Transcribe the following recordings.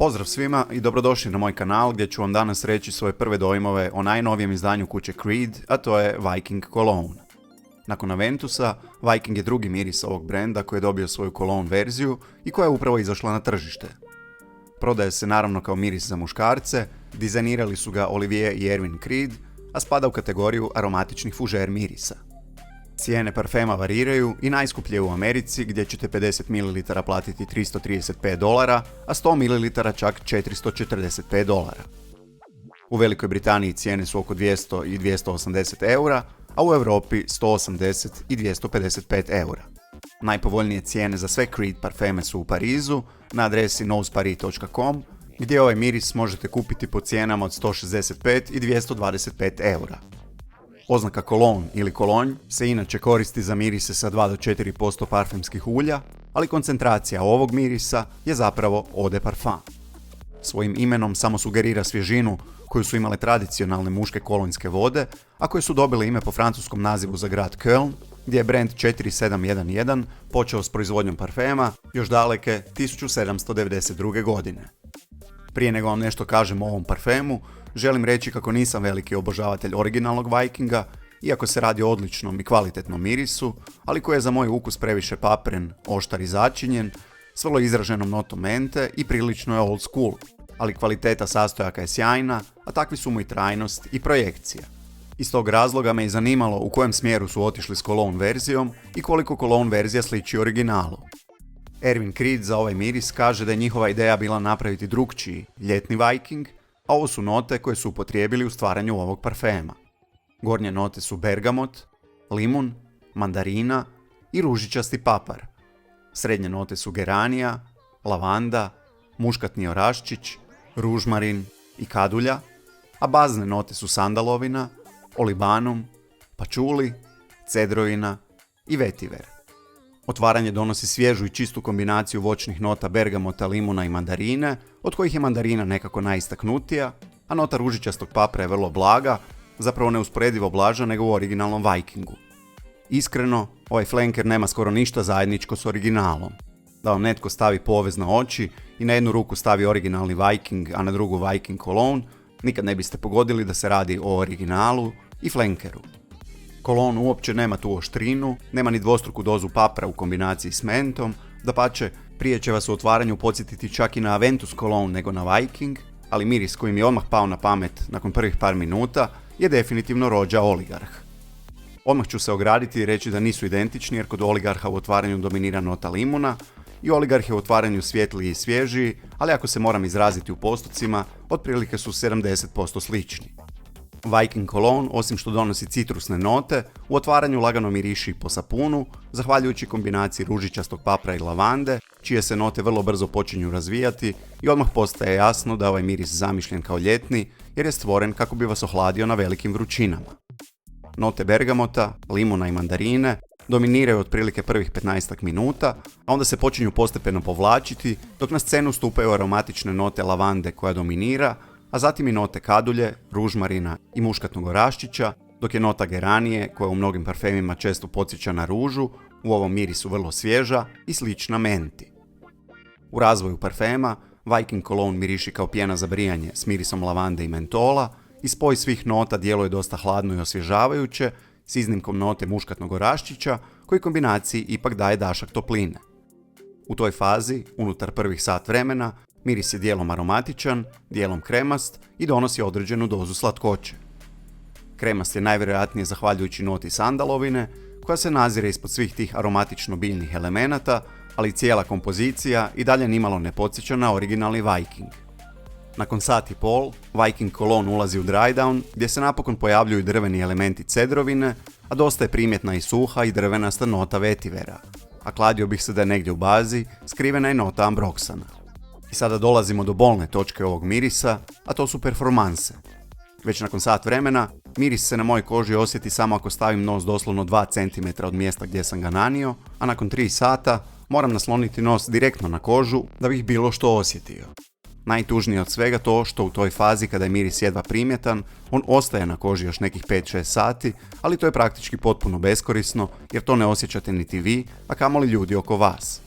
Pozdrav svima i dobrodošli na moj kanal gdje ću vam danas reći svoje prve dojmove o najnovijem izdanju kuće Creed, a to je Viking Cologne. Nakon Aventusa, Viking je drugi miris ovog brenda koji je dobio svoju Cologne verziju i koja je upravo izašla na tržište. Prodaje se naravno kao miris za muškarce, dizajnirali su ga Olivier i Erwin Creed, a spada u kategoriju aromatičnih fužer mirisa. Cijene parfema variraju i najskuplje je u Americi gdje ćete 50 ml platiti $335, a 100 ml čak $445. U Velikoj Britaniji cijene su oko 200 i 280 eura, a u Europi 180 i 255 eura. Najpovoljnije cijene za sve Creed parfeme su u Parizu na adresi noseparis.com gdje ovaj miris možete kupiti po cijenama od 165 i 225 eura. Oznaka Cologne ili Cologne se inače koristi za mirise sa 2 do 4% parfemskih ulja, ali koncentracija ovog mirisa je zapravo eau de parfum. Svojim imenom samo sugerira svježinu koju su imale tradicionalne muške kolonjske vode, a koje su dobile ime po francuskom nazivu za grad Köln, gdje je brand 4711 počeo s proizvodnjom parfema još daleke 1792. godine. Prije nego vam nešto kažem o ovom parfemu, želim reći kako nisam veliki obožavatelj originalnog Vikinga, iako se radi o odličnom i kvalitetnom mirisu, ali koji je za moj ukus previše papren, oštar i začinjen, s vrlo izraženom notom mente i prilično je old school, ali kvaliteta sastojaka je sjajna, a takvi su mu i trajnost i projekcija. Iz tog razloga me je zanimalo u kojem smjeru su otišli s Cologne verzijom i koliko Cologne verzija sliči originalu. Erwin Creed za ovaj miris kaže da je njihova ideja bila napraviti drukčiji, ljetni Viking, a ovo su note koje su upotrijebili u stvaranju ovog parfema. Gornje note su bergamot, limun, mandarina i ružičasti papar. Srednje note su geranija, lavanda, muškatni oraščić, ružmarin i kadulja, a bazne note su sandalovina, olibanum, pačuli, cedrovina i vetiver. Otvaranje donosi svježu i čistu kombinaciju voćnih nota bergamota, limuna i mandarine, od kojih je mandarina nekako najistaknutija, a nota ružičastog papra je vrlo blaga, zapravo neusporedivo blaža nego u originalnom Vikingu. Iskreno, ovaj flanker nema skoro ništa zajedničko s originalom. Da vam netko stavi povez na oči i na jednu ruku stavi originalni Viking, a na drugu Viking Cologne, nikad ne biste pogodili da se radi o originalu i flankeru. Cologne uopće nema tu oštrinu, nema ni dvostruku dozu papra u kombinaciji s mentom, dapače, prije će vas u otvaranju podsjetiti čak i na Aventus Cologne nego na Viking, ali miris koji mi je odmah pao na pamet nakon prvih par minuta je definitivno rođa Oligarh. Odmah ću se ograditi i reći da nisu identični jer kod Oligarha u otvaranju dominira nota limuna i Oligarh je u otvaranju svjetliji i svježiji, ali ako se moram izraziti u postocima, otprilike su 70% slični. Viking Cologne, osim što donosi citrusne note, u otvaranju lagano miriši po sapunu, zahvaljujući kombinaciji ružičastog papra i lavande, čije se note vrlo brzo počinju razvijati i odmah postaje jasno da je ovaj miris zamišljen kao ljetni jer je stvoren kako bi vas ohladio na velikim vrućinama. Note bergamota, limuna i mandarine dominiraju otprilike prvih 15 minuta, a onda se počinju postepeno povlačiti dok na scenu stupaju aromatične note lavande koja dominira, a zatim i note kadulje, ružmarina i muškatnog oraščića, dok je nota geranije, koja u mnogim parfemima često podsjeća na ružu, u ovom mirisu vrlo svježa i slična menti. U razvoju parfema, Viking Cologne miriši kao pjena za brijanje s mirisom lavande i mentola i spoj svih nota djeluje dosta hladno i osvježavajuće, s iznimkom note muškatnog oraščića, koji kombinaciji ipak daje dašak topline. U toj fazi, unutar prvih sat vremena, miris je dijelom aromatičan, dijelom kremast i donosi određenu dozu slatkoće. Kremast je najvjerojatnije zahvaljujući noti sandalovine, koja se nazire ispod svih tih aromatično-biljnih elemenata, ali cijela kompozicija i dalje nimalo ne podsjeća na originalni Viking. Nakon sat i pol, Viking Cologne ulazi u dry down, gdje se napokon pojavljuju drveni elementi cedrovine, a dosta je primjetna i suha i drvenasta nota vetivera, a kladio bih se da je negdje u bazi skrivena je nota ambroksana. I sada dolazimo do bolne točke ovog mirisa, a to su performanse. Već nakon sat vremena, miris se na mojoj koži osjeti samo ako stavim nos doslovno 2 cm od mjesta gdje sam ga nanio, a nakon 3 sata moram nasloniti nos direktno na kožu da bih bilo što osjetio. Najtužnije od svega to što u toj fazi kada je miris jedva primjetan, on ostaje na koži još nekih 5-6 sati, ali to je praktički potpuno beskorisno jer to ne osjećate niti vi, a kamoli ljudi oko vas.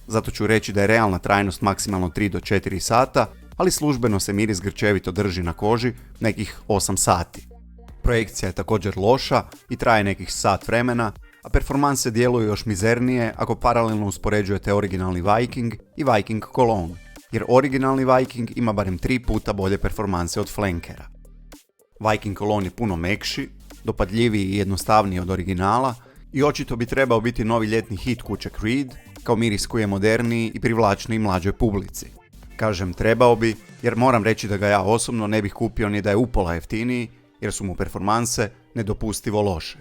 zato ću reći da je realna trajnost maksimalno 3 do 4 sata, ali službeno se miris grčevito drži na koži nekih 8 sati. Projekcija je također loša i traje nekih sat vremena, a performanse djeluju još mizernije ako paralelno uspoređujete originalni Viking i Viking Cologne, jer originalni Viking ima barem 3 puta bolje performanse od flankera. Viking Cologne je puno mekši, dopadljiviji i jednostavniji od originala i očito bi trebao biti novi ljetni hit kuće Creed, kao miris koji je moderniji i privlačniji mlađoj publici. Kažem trebao bi, jer moram reći da ga ja osobno ne bih kupio ni da je upola jeftiniji, jer su mu performanse nedopustivo loše.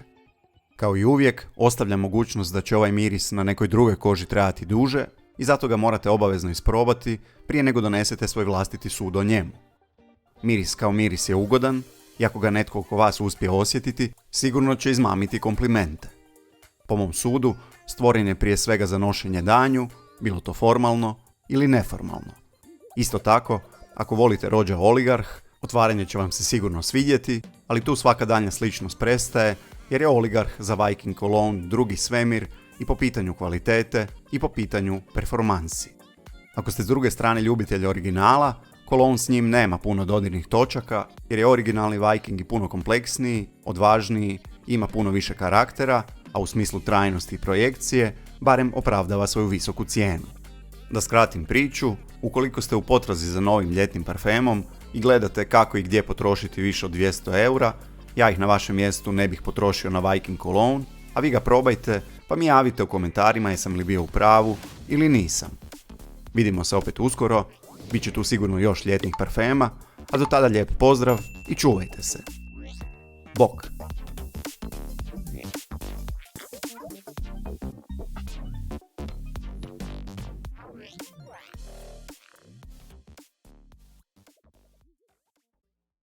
Kao i uvijek, ostavljam mogućnost da će ovaj miris na nekoj drugoj koži trajati duže i zato ga morate obavezno isprobati prije nego donesete svoj vlastiti sud o njemu. Miris kao miris je ugodan i ako ga netko oko vas uspije osjetiti, sigurno će izmamiti komplimente. Po mom sudu, stvoren je prije svega za nošenje danju, bilo to formalno ili neformalno. Isto tako, ako volite rođa Oligarh, otvaranje će vam se sigurno svidjeti, ali tu svaka daljnja sličnost prestaje, jer je Oligarh za Viking Cologne drugi svemir i po pitanju kvalitete i po pitanju performansi. Ako ste s druge strane ljubitelj originala, Cologne s njim nema puno dodirnih točaka, jer je originalni Viking i puno kompleksniji, odvažniji, ima puno više karaktera, a u smislu trajnosti i projekcije, barem opravdava svoju visoku cijenu. Da skratim priču, ukoliko ste u potrazi za novim ljetnim parfemom i gledate kako i gdje potrošiti više od 200 eura, ja ih na vašem mjestu ne bih potrošio na Viking Cologne, a vi ga probajte pa mi javite u komentarima jesam li bio u pravu ili nisam. Vidimo se opet uskoro, bit će tu sigurno još ljetnih parfema, a do tada lijep pozdrav i čuvajte se. Bok!